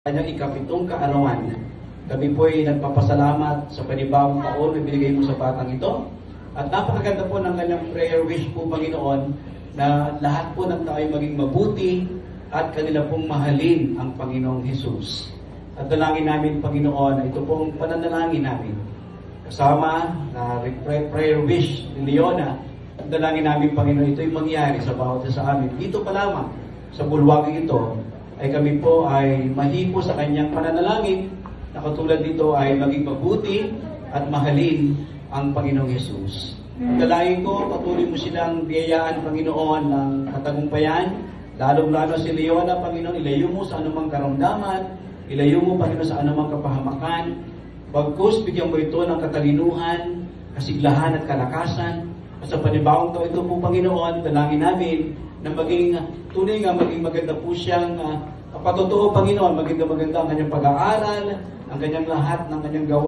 Kanyang ikapitong kaarawan. Kami po ay nagpapasalamat sa panibagong taon na binigay mo sa batang ito. At napakaganda po ng kanyang prayer wish po, Panginoon, na lahat po ng tao ay maging mabuti at kanila pong mahalin ang Panginoong Hesus. At dalangin namin, Panginoon, na ito pong pananalangin namin. Kasama na prayer wish ni Leona, at dalangin namin, Panginoon, ito yung mangyari sa bawat isa sa amin. Dito pa lamang, sa bulwaging ito, ay kami po ay mahipo sa kanyang pananalangin na katulad dito ay maging mabuti at mahalin ang Panginoong Hesus. Dalangin ko, patuloy mo silang biyayaan, Panginoon, ng katagumpayan, lalong-lalo si Leona, Panginoon, ilayo mo sa anumang karamdaman, ilayo mo, Panginoon, sa anumang kapahamakan, bagkus, bigyan mo ito ng katalinuhan, kasiglahan at kalakasan. At sa panibagong taon ito po, Panginoon, dalangin namin na maging tunay nga, maging maganda po siyang patotoo, Panginoon, maging maganda ang kanyang pag-aaral, ang kanyang lahat ng kanyang gawa.